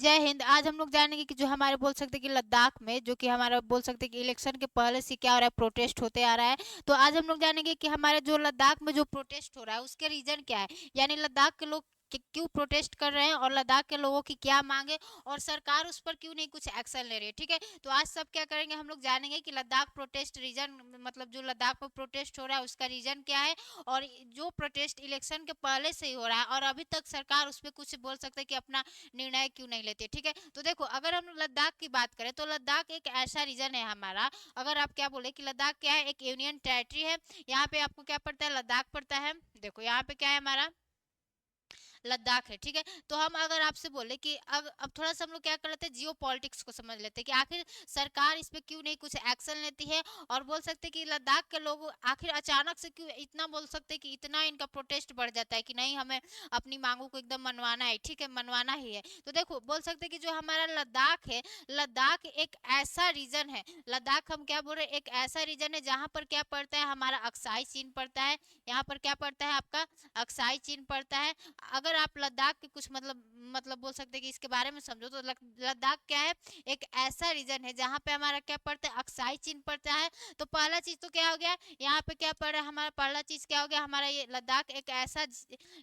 जय हिंद। आज हम लोग जानेंगे कि जो हमारे बोल सकते हैं कि लद्दाख में जो कि हमारा बोल सकते हैं कि इलेक्शन के पहले से क्या हो रहा है, प्रोटेस्ट होते आ रहा है। तो आज हम लोग जानेंगे कि हमारे जो लद्दाख में जो प्रोटेस्ट हो रहा है उसके रीजन क्या है, यानी लद्दाख के लोग क्यों प्रोटेस्ट कर रहे हैं और लद्दाख के लोगों की क्या मांगे और सरकार उस पर क्यों नहीं कुछ एक्शन ले रही है। ठीक है, तो आज सब क्या करेंगे, हम लोग जानेंगे कि लद्दाख प्रोटेस्ट रीजन मतलब जो लद्दाख में प्रोटेस्ट हो रहा है उसका रीजन क्या है, और जो प्रोटेस्ट इलेक्शन के पहले से ही हो रहा है और अभी तक सरकार उस पर कुछ बोल सकते हैं कि अपना निर्णय क्यों नहीं लेते। ठीक है, तो देखो अगर हम लद्दाख की बात करें तो लद्दाख एक ऐसा रीजन है हमारा, अगर आप क्या बोले कि लद्दाख क्या है, एक यूनियन टेरिटरी है। यहाँ पे आपको क्या पड़ता है, लद्दाख पड़ता है। देखो यहाँ पे क्या है, हमारा लद्दाख है। ठीक है, तो हम अगर आपसे बोले कि अब थोड़ा सा हम लोग क्या कर लेते हैं, जियो पॉलिटिक्स को समझ लेते हैं कि आखिर सरकार इस पे क्यों नहीं कुछ एक्शन लेती है, और बोल सकते हैं कि लद्दाख के लोग आखिर अचानक से क्यों इतना बोल सकते हैं कि इतना इनका प्रोटेस्ट बढ़ जाता है कि नहीं हमें अपनी मांगों को एकदम मनवाना है। ठीक है, मनवाना ही है। तो देखो बोल सकते हैं कि जो हमारा लद्दाख है, लद्दाख एक ऐसा रीजन है, लद्दाख हम क्या बोल रहे हैं, एक ऐसा रीजन है जहाँ पर क्या पड़ता है, हमारा अक्साई चीन पड़ता है। यहाँ पर क्या पड़ता है, आपका अक्साई चीन पड़ता है। अगर आप लद्दाख के कुछ मतलब बोल सकते हैं कि इसके बारे में समझो तो लद्दाख क्या है, एक ऐसा रीजन है जहाँ पे हमारा क्या पड़ता है, अक्साई चीन पड़ता है। तो पहला चीज तो क्या हो गया, यहाँ पे क्या पड़ रहा है, हमारा पहला चीज क्या हो गया, हमारा ये लद्दाख एक ऐसा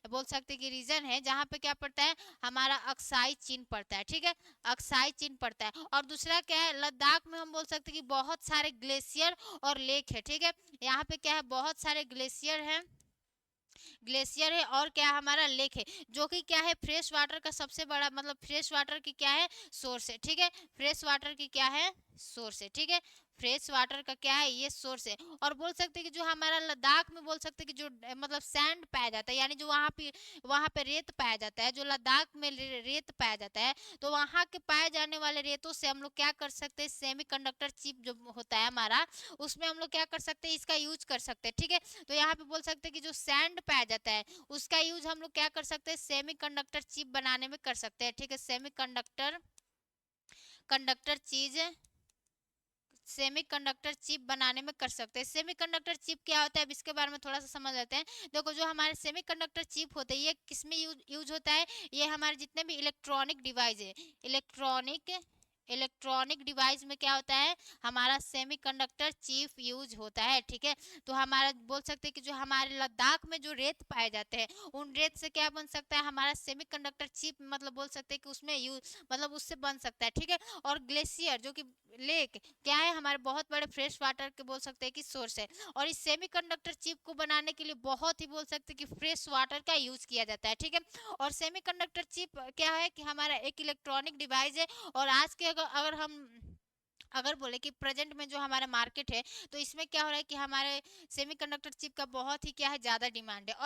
बोल सकते हैं कि रीजन है जहाँ पे क्या पड़ता है, हमारा अक्साई चीन पड़ता है। ठीक है, अक्साई चीन पड़ता है। और दूसरा क्या है, लद्दाख में हम बोल सकते हैं कि बहुत सारे ग्लेशियर और लेक है। ठीक है, यहाँ पे क्या है, बहुत सारे ग्लेशियर है, ग्लेशियर है और क्या हमारा लेक है, जो कि क्या है, फ्रेश वाटर का सबसे बड़ा मतलब फ्रेश वाटर की क्या है, सोर्स है। ठीक है, फ्रेश वाटर की क्या है, सोर्स है। ठीक है, फ्रेश वाटर का क्या है, ये सोर्स है। और बोल सकते हैं कि जो हमारा लद्दाख में बोल सकते हैं कि जो मतलब सैंड पाया जाता है, यानी जो वहाँ पे रेत पाया जाता है, जो लद्दाख में रेत पाया जाता है, तो वहाँ के पाए जाने वाले रेतों से हम लोग क्या कर सकते हैं, सेमी कंडक्टर चिप जो होता है हमारा, उसमें हम लोग क्या कर सकते हैं, इसका यूज कर सकते हैं। ठीक है, तो यहाँ पे बोल सकते हैं कि जो सैंड पाया जाता है उसका यूज हम लोग क्या कर सकते हैं, सेमी कंडक्टर चिप बनाने में कर सकते हैं। ठीक है, सेमी कंडक्टर कंडक्टर चीज सेमी कंडक्टर चिप बनाने में कर सकते हैं। सेमी कंडक्टर चिप क्या होता है, अब इसके बारे में थोड़ा सा समझ लेते हैं। देखो जो हमारे सेमी कंडक्टर चिप होते हैं, ये किस में यूज होता है, ये हमारे जितने भी इलेक्ट्रॉनिक डिवाइस है, इलेक्ट्रॉनिक डिवाइस में क्या होता है, हमारा सेमीकंडक्टर चिप यूज होता है। ठीक है, तो हमारा बोल सकते हैं कि जो हमारे लद्दाख में जो रेत पाए जाते हैं उन रेत से क्या बन सकता है, हमारा सेमीकंडक्टर चिप मतलब बोल सकते हैं कि उसमें यूज मतलब उससे बन सकता है। ठीक है, और ग्लेशियर जो कि लेक क्या है, हमारे बहुत बड़े फ्रेश वाटर के बोल सकते हैं कि सोर्स है। और इस सेमीकंडक्टर चिप को बनाने के लिए बहुत ही बोल सकते हैं कि फ्रेश वाटर का यूज किया जाता है। ठीक है, और सेमीकंडक्टर चिप क्या है कि हमारा एक इलेक्ट्रॉनिक डिवाइस है। और आज के अगर हम अगर बोले कि प्रेजेंट में जो हमारा मार्केट है, तो इसमें क्या हो रहा है कि हमारे सेमीकंडक्टर चिप का बहुत ही क्या है, ज़्यादा डिमांड है।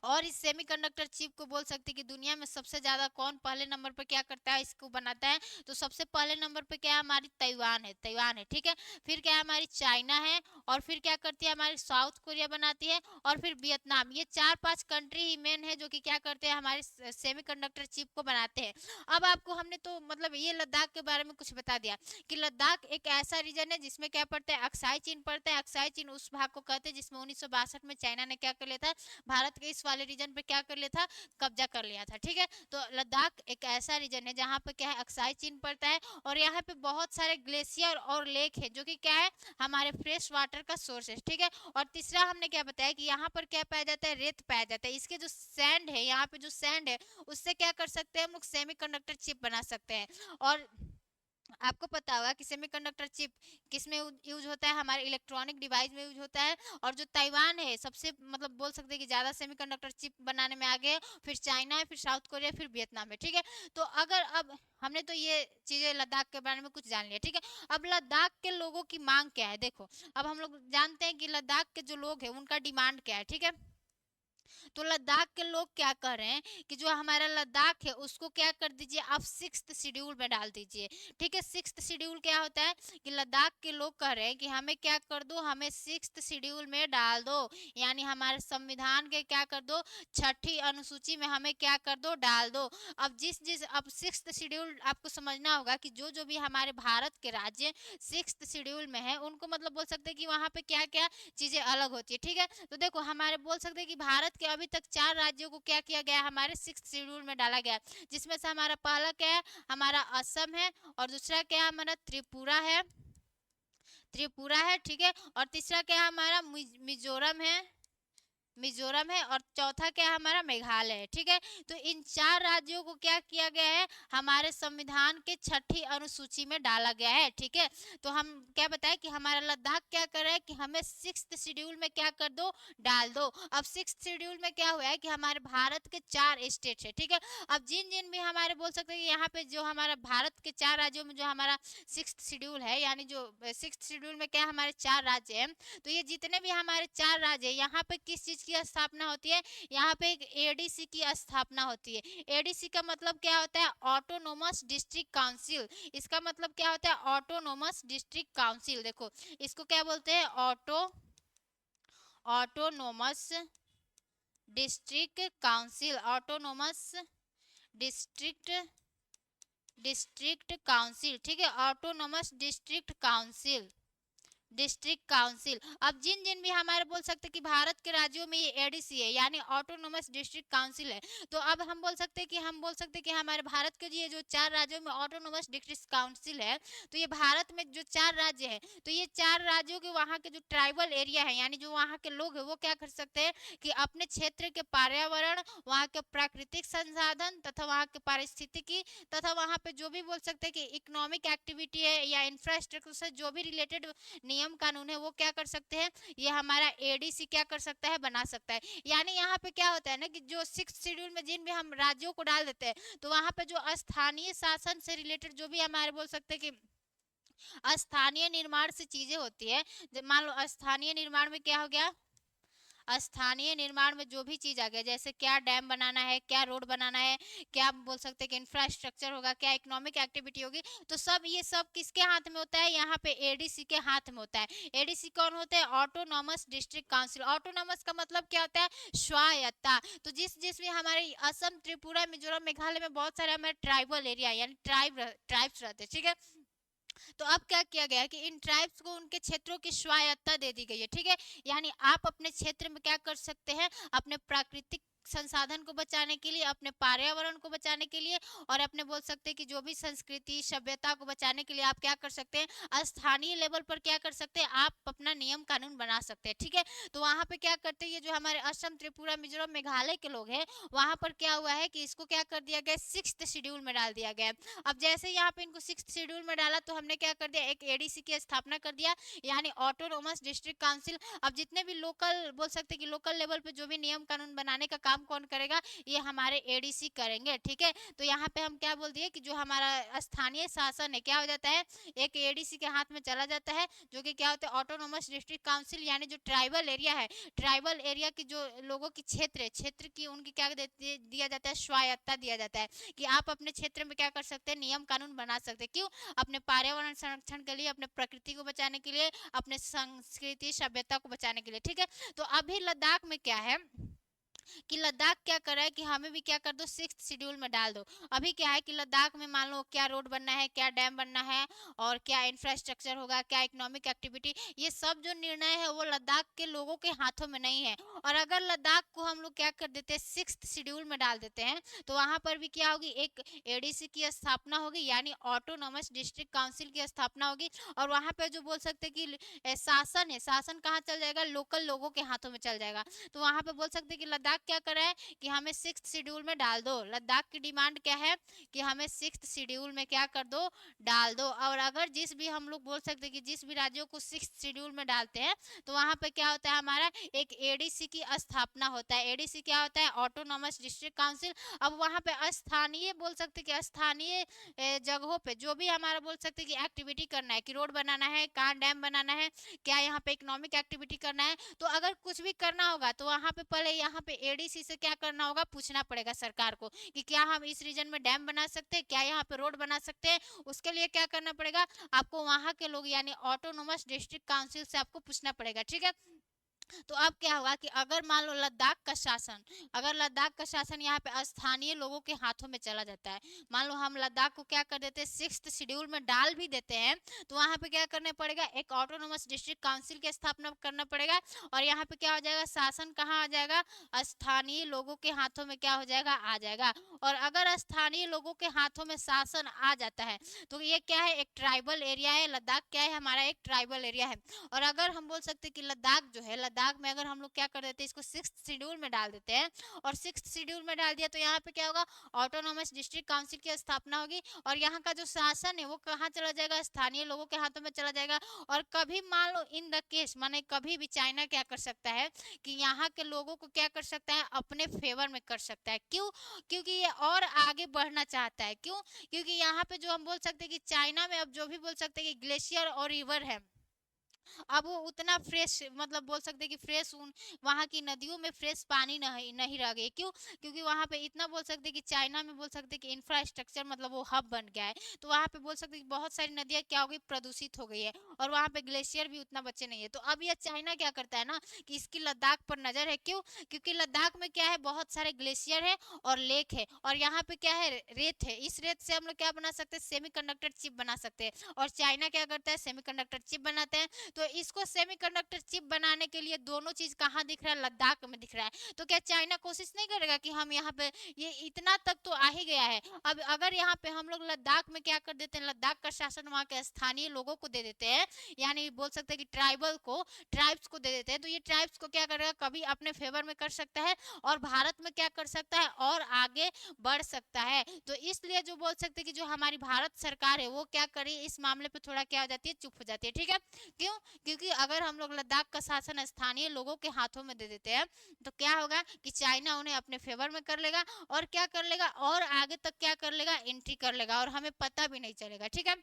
और इस सेमीकंडक्टर चिप को बोल सकते हैं कि दुनिया में सबसे ज़्यादा कौन पहले नंबर पर क्या करता है, इसको बनाता है, तो सबसे पहले नंबर पे क्या है, हमारी ताइवान है। ठीक है, फिर क्या है, हमारी चाइना है, और फिर क्या करती है, हमारी साउथ कोरिया बनाती है, और फिर वियतनाम। ये 4-5 कंट्री ही मेन है जो कि क्या करते हैं, हमारे सेमीकंडक्टर चिप को बनाते हैं। अब आपको हमने तो मतलब ये लद्दाख के बारे में कुछ बता दिया कि लद्दाख एक ऐसा रीजन है जिसमें क्या पड़ता है, अक्साई चीन पड़ता है। अक्साई चीन उस भाग को कहते हैं जिसमें 1962 में चाइना ने क्या कर लिया था, भारत के इस वाले रीजन पे क्या कर लिया था, कब्जा कर लिया था। ठीक है, तो लद्दाख एक ऐसा रीजन है जहाँ पे क्या है, अक्साई चीन पड़ता है, और यहाँ पे बहुत सारे ग्लेशियर और लेक है जो कि क्या है, हमारे फ्रेश वाटर का सोर्स है। ठीक है, और तीसरा हमने क्या बताया कि यहाँ पर क्या पाया जाता है, रेत पाया जाता है। इसके जो सैंड है, यहाँ पे जो सैंड है उससे क्या कर सकते हैं, हम लोग सेमीकंडक्टर चिप बना सकते हैं। और आपको पता होगा कि सेमीकंडक्टर चिप किस में यूज होता है, हमारे इलेक्ट्रॉनिक डिवाइस में यूज होता है। और जो ताइवान है सबसे मतलब बोल सकते हैं कि ज़्यादा सेमीकंडक्टर चिप बनाने में आगे है, फिर चाइना है, फिर साउथ कोरिया, फिर वियतनाम है। ठीक है, तो अगर अब हमने तो ये चीज़ें लद्दाख के बारे में कुछ जान लिया। ठीक है, अब लद्दाख के लोगों की मांग क्या है, देखो अब हम लोग जानते हैं कि लद्दाख के जो लोग हैं उनका डिमांड क्या है। ठीक है, तो लद्दाख के लोग क्या कर रहे हैं कि जो हमारा लद्दाख है उसको क्या कर दीजिए, आप 6th शेड्यूल में डाल दीजिए। ठीक है, 6th शेड्यूल क्या होता है कि लद्दाख के लोग कह रहे हैं कि हमें क्या कर दो, हमें 6th शेड्यूल में डाल दो, यानी हमारे संविधान के क्या कर दो, 6ठी अनुसूची में हमें क्या कर दो, डाल दो। अब जिस जिस अब 6th शेड्यूल आपको समझना होगा कि जो जो भी हमारे भारत के राज्य 6th शेड्यूल में है उनको मतलब बोल सकते हैं कि वहाँ पे क्या क्या चीज़ें अलग होती है। ठीक है, तो देखो हमारे बोल सकते हैं कि भारत के अभी तक 4 राज्यों को क्या किया गया, हमारे 6th शेड्यूल में डाला गया, जिसमें से हमारा पहला क्या है, हमारा असम है, और दूसरा क्या है, हमारा त्रिपुरा है, ठीक है, और तीसरा क्या है, हमारा मिजोरम है, और चौथा क्या है, हमारा मेघालय है, ठीक है। तो इन 4 राज्यों को क्या किया गया है, हमारे संविधान के 6ठी अनुसूची में डाला गया है, ठीक है। तो हम क्या बताएं कि हमारा लद्दाख क्या कर रहा है कि हमें 6th शेड्यूल में क्या कर दो, डाल दो। अब 6th शेड्यूल में क्या हुआ है कि हमारे भारत के 4 स्टेट है, ठीक है। अब जिन जिन भी हमारे बोल सकते हैं कि यहाँ पे जो हमारा भारत के 4 राज्यों में जो हमारा 6th शेड्यूल है, यानी जो 6th शेड्यूल में क्या हमारे 4 राज्य हैं, तो ये जितने भी हमारे 4 राज्य हैं, यहाँ पे किस चीज की स्थापना होती है, यहाँ पे एक एडीसी की स्थापना होती है। एडीसी का मतलब क्या होता है, ऑटोनोमस डिस्ट्रिक्ट काउंसिल। इसका मतलब क्या होता है, ऑटोनोमस डिस्ट्रिक्ट काउंसिल। देखो इसको क्या बोलते हैं, autonomous district council, autonomous district district council, ठीक है, ऑटोनोमस डिस्ट्रिक्ट काउंसिल। अब जिन जिन भी हमारे बोल सकते हैं कि भारत के राज्यों में ये एडीसी है, यानी ऑटोनोमस डिस्ट्रिक्ट काउंसिल है, तो अब हम बोल सकते हैं कि हमारे भारत के ये जो 4 राज्यों में ऑटोनोमस डिस्ट्रिक्ट काउंसिल है, तो ये भारत में जो 4 राज्य है, तो ये 4 राज्यों के वहाँ के जो ट्राइबल एरिया है, यानी जो वहाँ के लोग है, वो क्या कर सकते हैं कि अपने क्षेत्र के पर्यावरण, वहाँ के प्राकृतिक संसाधन तथा वहाँ के पारिस्थितिकी तथा वहाँ पे जो भी बोल सकते हैं कि इकोनॉमिक एक्टिविटी है या इंफ्रास्ट्रक्चर से जो भी रिलेटेड नियम कानून है, वो क्या कर सकते हैं, ये हमारा एडीसी क्या कर सकता है, बना सकता है। यानी यहाँ पे क्या होता है ना कि जो 6th शेड्यूल में जिन भी हम राज्यों को डाल देते हैं, तो वहाँ पे जो स्थानीय शासन से रिलेटेड जो भी हमारे बोल सकते हैं कि स्थानीय निर्माण से चीजें होती है, मान लो स्थानीय निर्माण में क्या हो गया, स्थानीय निर्माण में जो भी चीज आ गया, जैसे क्या डैम बनाना है, क्या रोड बनाना है, क्या बोल सकते हैं कि इंफ्रास्ट्रक्चर होगा, क्या इकोनॉमिक एक्टिविटी होगी, तो सब ये सब किसके हाथ में होता है, यहाँ पे एडीसी के हाथ में होता है। एडीसी कौन होता है, ऑटोनॉमस डिस्ट्रिक्ट काउंसिल। ऑटोनॉमस का मतलब क्या होता है, स्वायत्ता। तो जिस जिस भी हमारे असम, त्रिपुरा, मिजोरम, मेघालय में बहुत सारे हमारे ट्राइबल एरिया यानी ट्राइब्स रहते हैं, ठीक है। तो अब क्या किया गया है कि इन ट्राइब्स को उनके क्षेत्रों की स्वायत्ता दे दी गई है, ठीक है। यानी आप अपने क्षेत्र में क्या कर सकते हैं, अपने प्राकृतिक संसाधन को बचाने के लिए, अपने पर्यावरण को बचाने के लिए, और अपने बोल सकते हैं कि जो भी संस्कृति सभ्यता को बचाने के लिए आप क्या कर सकते हैं, स्थानीय लेवल पर क्या कर सकते हैं, आप अपना नियम कानून बना सकते हैं, ठीक है। तो वहां पे क्या करते हैं, ये जो हमारे असम, त्रिपुरा, मिजोरम, मेघालय के लोग हैं, वहां पर क्या हुआ है कि इसको क्या कर दिया गया, 6th शेड्यूल में डाल दिया गया। अब जैसे यहाँ पे इनको 6th शेड्यूल में डाला, तो हमने क्या कर दिया, एक एडीसी की स्थापना कर दिया, यानी ऑटोनोमस डिस्ट्रिक्ट काउंसिल। अब जितने भी लोकल बोल सकते हैं कि लोकल लेवल पे जो भी नियम कानून बनाने का काम कौन करेगा, ये हमारे एडीसी करेंगे, ठीक है। तो यहाँ पे हम क्या बोल दिए कि जो हमारा स्थानीय शासन है, क्या हो जाता है, एक एडीसी के हाथ में चला जाता है, जो कि क्या होता है, ऑटोनोमस डिस्ट्रिक्ट काउंसिल, यानी जो ट्राइबल एरिया है, ट्राइबल एरिया की जो लोगों की क्षेत्र की उनकी क्या दिया जाता है, स्वायत्ता दिया जाता है, कि आप अपने क्षेत्र में क्या कर सकते हैं, नियम कानून बना सकते हैं। क्यों, अपने पर्यावरण संरक्षण के लिए, अपने प्रकृति को बचाने के लिए, अपने संस्कृति सभ्यता को बचाने के लिए, ठीक है। तो अभी लद्दाख में क्या है कि लद्दाख क्या कर रहा है कि हमें भी क्या कर दो, 6th शेड्यूल में डाल दो। अभी क्या है कि लद्दाख में मान लो क्या रोड बनना है, क्या डैम बनना है, और क्या इंफ्रास्ट्रक्चर होगा, क्या इकोनॉमिक एक्टिविटी, ये सब जो निर्णय है वो लद्दाख के लोगों के हाथों में नहीं है। और अगर लद्दाख को हम लोग क्या कर देते हैं, 6th शेड्यूल में डाल देते हैं, तो वहां पर भी क्या होगी, एक एडीसी की स्थापना होगी, यानी ऑटोनोमस डिस्ट्रिक्ट काउंसिल की स्थापना होगी। और वहां पर जो बोल सकते हैं कि शासन है, शासन कहाँ चल जाएगा, लोकल लोगों के हाथों में चल जाएगा। तो वहां पे बोल सकते हैं कि लद्दाख क्या कर रहा है कि हमें 6th शेड्यूल में डाल दो। लद्दाख की डिमांड क्या है कि हमें 6th शेड्यूल में क्या कर दो, डाल दो। और अगर जिस भी हम लोग बोल सकते हैं कि जिस भी राज्यों को 6th शेड्यूल में डालते हैं, तो वहां पे क्या होता है, हमारा एक एडीसी की स्थापना होता है। एडीसी क्या होता है, ऑटोनोमस डिस्ट्रिक्ट काउंसिल। अब वहां पे स्थानीय बोल सकते कि स्थानीय जगहों पे जो भी हमारा बोल सकते कि एक्टिविटी करना है, कि रोड बनाना है, कहाँ डैम बनाना है, क्या यहाँ पे इकोनॉमिक एक्टिविटी करना है, तो अगर कुछ भी करना होगा, तो वहां पे पहले यहाँ पे एडीसी से क्या करना होगा, पूछना पड़ेगा सरकार को कि क्या हम इस रीजन में डैम बना सकते हैं, क्या यहाँ पे रोड बना सकते हैं। उसके लिए क्या करना पड़ेगा, आपको वहां के लोग यानी ऑटोनोमस डिस्ट्रिक्ट काउंसिल से आपको पूछना पड़ेगा, ठीक है। तो अब क्या होगा कि अगर मान लो लद्दाख का शासन, अगर लद्दाख का शासन यहाँ पे स्थानीय लोगों के हाथों में चला जाता है, मान लो हम लद्दाख को क्या कर देते हैं, 6th शेड्यूल में डाल भी देते हैं, तो वहाँ पे क्या करना पड़ेगा, एक ऑटोनोमस डिस्ट्रिक्ट काउंसिल की स्थापना करना पड़ेगा। और यहाँ पे क्या हो जाएगा, शासन कहाँ आ जाएगा, स्थानीय लोगों के हाथों में क्या हो जाएगा, आ जाएगा। और अगर स्थानीय लोगों के हाथों में शासन आ जाता है तो ये क्या है, एक ट्राइबल एरिया है। लद्दाख क्या है, हमारा एक ट्राइबल एरिया है। और अगर हम बोल सकते हैं कि लद्दाख जो है, लद्दाख में अगर हम लोग क्या कर देते हैं, इसको 6th शेड्यूल में डाल देते हैं, और 6th शेड्यूल में डाल दिया तो यहाँ पे क्या होगा, ऑटोनोमस डिस्ट्रिक्ट काउंसिल की स्थापना होगी। और यहाँ का जो शासन है वो कहाँ चला जाएगा, स्थानीय लोगों के हाथों में चला जाएगा। और कभी मान लो इन द केस, माने कभी भी चाइना क्या कर सकता है कि यहाँ के लोगों को क्या कर सकता है, अपने फेवर में कर सकता है। क्यों, क्योंकि ये और आगे बढ़ना चाहता है। क्यों, क्योंकि यहाँ पे जो हम बोल सकते हैं कि चाइना में अब जो भी बोल सकते हैं कि ग्लेशियर और रिवर है, अब वो उतना फ्रेश, मतलब बोल सकते हैं कि फ्रेश उन वहाँ की नदियों में फ्रेश पानी नहीं नहीं रह गई। क्यों, क्योंकि वहाँ पे इतना बोल सकते हैं कि चाइना में बोल सकते हैं कि इंफ्रास्ट्रक्चर, मतलब वो हब बन गया है। तो वहाँ पे बोल सकते हैं कि बहुत सारी नदियाँ क्या हो गई, प्रदूषित हो गई है। और वहाँ पे ग्लेशियर भी उतना बचे नहीं है। तो अब यह चाइना क्या करता है ना, कि इसकी लद्दाख पर नजर है। क्यों, क्योंकि लद्दाख में क्या है, बहुत सारे ग्लेशियर है और लेक है, और यहाँ पे क्या है, रेत है। इस रेत से हम लोग क्या बना सकते हैं, सेमीकंडक्टर चिप बना सकते हैं। और चाइना क्या करता है, सेमीकंडक्टर चिप बनाते हैं। तो इसको सेमीकंडक्टर चिप बनाने के लिए दोनों चीज कहाँ दिख रहा है, लद्दाख में दिख रहा है। तो क्या चाइना कोशिश नहीं करेगा कि हम यहाँ पे, ये इतना तक तो आ ही गया है, अब अगर यहाँ पे हम लोग लद्दाख में क्या कर देते हैं, लद्दाख का शासन वहाँ के स्थानीय लोगों को दे देते हैं, यानी बोल सकते हैं कि ट्राइबल को, ट्राइब्स को दे देते हैं, तो ये ट्राइब्स को क्या करेगा, कभी अपने फेवर में कर सकता है और भारत में क्या कर सकता है, और आगे बढ़ सकता है। तो इसलिए जो बोल सकते हैं कि जो हमारी भारत सरकार है वो क्या करे, इस मामले पे थोड़ा क्या हो जाती है, चुप हो जाती है। ठीक है, क्यों, क्योंकि अगर हम लोग लद्दाख का शासन स्थानीय लोगों के हाथों में दे देते हैं तो क्या होगा कि चाइना उन्हें अपने फेवर में कर लेगा, और क्या कर लेगा, और आगे तक क्या कर लेगा, एंट्री कर लेगा, और हमें पता भी नहीं चलेगा। ठीक है,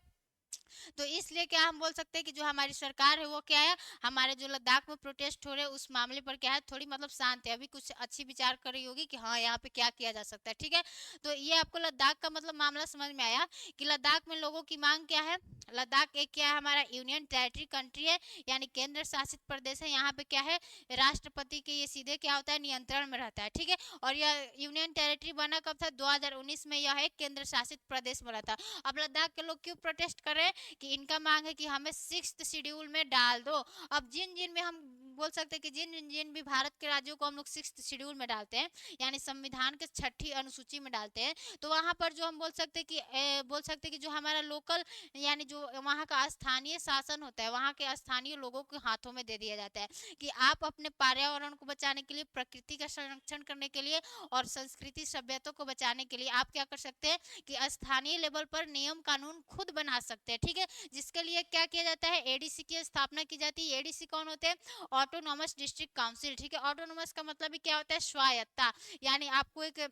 तो इसलिए क्या हम बोल सकते हैं कि जो हमारी सरकार है वो क्या है, हमारे जो लद्दाख में प्रोटेस्ट हो रहे हैं उस मामले पर क्या है, थोड़ी मतलब शांत है, अभी कुछ अच्छी विचार कर रही होगी कि हाँ यहाँ पे क्या किया जा सकता है। ठीक है, तो ये आपको लद्दाख का मतलब मामला समझ में आया कि लद्दाख में लोगों की मांग क्या है। लद्दाख एक क्या है, हमारा यूनियन टेरिटरी कंट्री है, यानी केंद्र शासित प्रदेश है। यहाँ पे क्या है, राष्ट्रपति के ये सीधे क्या होता है, नियंत्रण में रहता है। ठीक है, और यह यूनियन टेरिटरी बना कब था, 2019 में यह एक केंद्र शासित प्रदेश बना था। अब लद्दाख के लोग क्यों प्रोटेस्ट कर रहे हैं, कि इनका मांग है कि हमें 6th शेड्यूल में डाल दो। अब जिन जिन में हम बोल सकते हैं कि जिन जिन भी भारत के राज्यों को हम लोग 6th शेड्यूल में डालते हैं, यानी संविधान के 6ठी अनुसूची में डालते हैं, तो वहाँ पर जो हम बोल सकते हैं कि बोल सकते हैं कि जो हमारा लोकल, यानी जो वहाँ का स्थानीय शासन होता है, वहाँ के स्थानीय लोगों के हाथों में दे दिया जाता है कि आप अपने पर्यावरण को बचाने के लिए, प्रकृति का संरक्षण करने के लिए और संस्कृति सभ्यता को बचाने के लिए आप क्या कर सकते हैं कि स्थानीय लेवल पर नियम कानून खुद बना सकते हैं। ठीक है, जिसके लिए क्या किया जाता है, एडीसी की स्थापना की जाती है। एडीसी कौन होते हैं, ऑटोनोमस डिस्ट्रिक्ट काउंसिल। ठीक है, ऑटोनोमस का मतलब भी क्या होता है, स्वायत्ता, यानी आपको एक,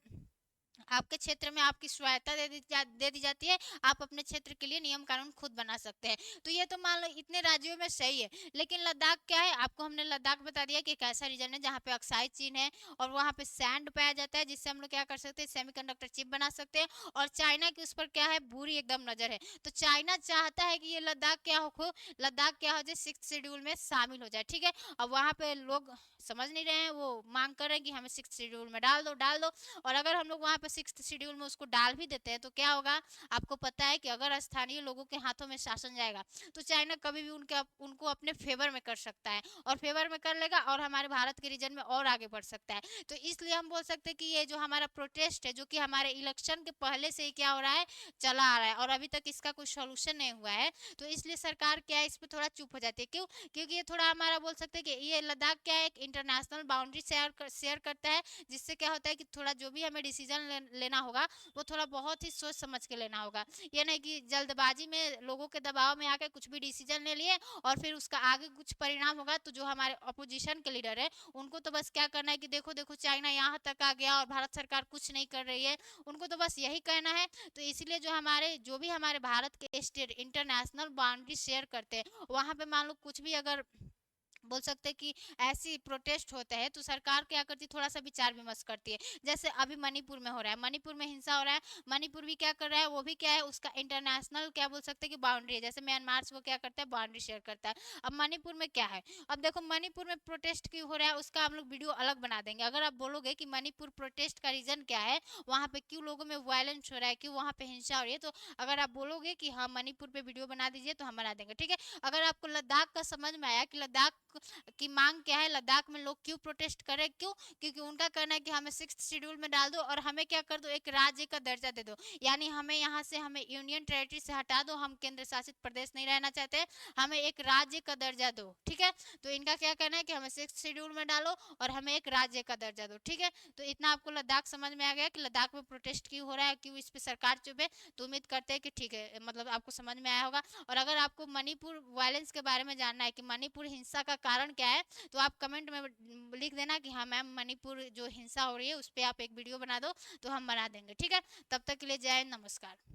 आपके क्षेत्र में आपकी स्वायत्ता दे दी जाती है, आप अपने क्षेत्र के लिए नियम कानून खुद बना सकते हैं। तो ये तो मान लो इतने राज्यों में सही है, लेकिन लद्दाख क्या है, आपको हमने लद्दाख बता दिया कि एक ऐसा रीजन है जहाँ पे अक्साई चीन है और वहाँ पे सैंड पाया जाता है, जिससे हम लोग क्या कर सकते हैं, सेमीकंडक्टर चिप बना सकते हैं। और चाइना की उस पर क्या है, बुरी एकदम नजर है। तो चाइना चाहता है कि ये लद्दाख क्या हो, लद्दाख क्या हो जाए, 6th शेड्यूल में शामिल हो जाए। ठीक है, अब वहाँ पे लोग समझ नहीं रहे हैं, वो मांग कर रहे हैं कि हमें 6th शेड्यूल में डाल दो, डाल दो। और अगर हम लोग वहाँ पे 6th शेड्यूल में उसको डाल भी देते हैं तो क्या होगा, आपको पता है कि अगर स्थानीय लोगों के हाथों में शासन जाएगा तो चाइना कभी भी उनको अपने फेवर में कर सकता है, और फेवर में कर लेगा और हमारे भारत के रीजन में और आगे बढ़ सकता है। तो इसलिए हम बोल सकते हैं कि ये जो हमारा प्रोटेस्ट है, जो कि हमारे इलेक्शन के पहले से ही क्या हो रहा है, चला आ रहा है, और अभी तक इसका कोई सोल्यूशन नहीं हुआ है। तो इसलिए सरकार क्या है, इस पर थोड़ा चुप हो जाती है। क्यों, क्योंकि ये थोड़ा हमारा बोल सकते हैं कि ये लद्दाख क्या है, एक इंटरनेशनल बाउंड्री शेयर करता है, जिससे क्या होता है कि थोड़ा जो भी हमें डिसीजन लेना होगा वो थोड़ा बहुत ही सोच समझ के लेना होगा। ये नहीं कि जल्दबाजी में लोगों के दबाव में आकर कुछ भी डिसीजन ले लिए और फिर उसका आगे कुछ परिणाम होगा तो जो हमारे अपोजिशन के लीडर है उनको तो बस क्या करना है कि देखो देखो चाइना यहाँ तक आ गया और भारत सरकार कुछ नहीं कर रही है, उनको तो बस यही कहना है। तो इसलिए जो भी हमारे भारत के स्टेट इंटरनेशनल बाउंड्री शेयर करते हैं, वहाँ पे मान लो कुछ भी अगर बोल सकते हैं कि ऐसी प्रोटेस्ट होते हैं तो सरकार क्या करती है, थोड़ा सा विचार विमर्श करती है। जैसे अभी मणिपुर में हो रहा है, मणिपुर में हिंसा हो रहा है, मणिपुर भी क्या कर रहा है, वो भी क्या है, उसका इंटरनेशनल क्या बोल सकते हैं कि बाउंड्री है। जैसे म्यांमार से वो क्या करता है, बाउंड्री शेयर करता है। अब मणिपुर में क्या है, अब देखो मणिपुर में प्रोटेस्ट क्यों हो रहा है उसका हम लोग वीडियो अलग बना देंगे। अगर आप बोलोगे कि मणिपुर प्रोटेस्ट का रीजन क्या है, वहाँ पे क्यों लोगों में वायलेंस हो रहा है, क्यों वहाँ पे हिंसा हो रही है, तो अगर आप बोलोगे कि हाँ मणिपुर पे वीडियो बना दीजिए तो हम बना देंगे, ठीक है। अगर आपको लद्दाख का समझ में आया कि लद्दाख की मांग क्या है, लद्दाख में लोग क्यों प्रोटेस्ट कर रहे हैं, क्यों, क्योंकि उनका कहना है कि हमें 6th शेड्यूल में डाल दो और हमें क्या कर दो, एक राज्य का दर्जा दे दो। यानी हमें यहाँ से, हमें यूनियन टेरिटरी से हटा दो, हम केंद्र शासित प्रदेश नहीं रहना चाहते, हमें एक राज्य का दर्जा दो, ठीक है। तो इनका क्या कहना है कि हमें 6th शेड्यूल में डालो और हमें एक राज्य का दर्जा दो, ठीक है। तो इतना आपको लद्दाख समझ में आ गया कि लद्दाख में प्रोटेस्ट क्यों हो रहा है, क्यों इस पर सरकार चुप है। तो उम्मीद करते हैं कि ठीक है, मतलब आपको समझ में आया होगा। और अगर आपको मणिपुर वायलेंस के बारे में जानना है कि मणिपुर हिंसा का कारण क्या है, तो आप कमेंट में लिख देना कि हाँ मैम मणिपुर जो हिंसा हो रही है उस पर आप एक वीडियो बना दो, तो हम बना देंगे, ठीक है। तब तक के लिए जय हिंद, नमस्कार।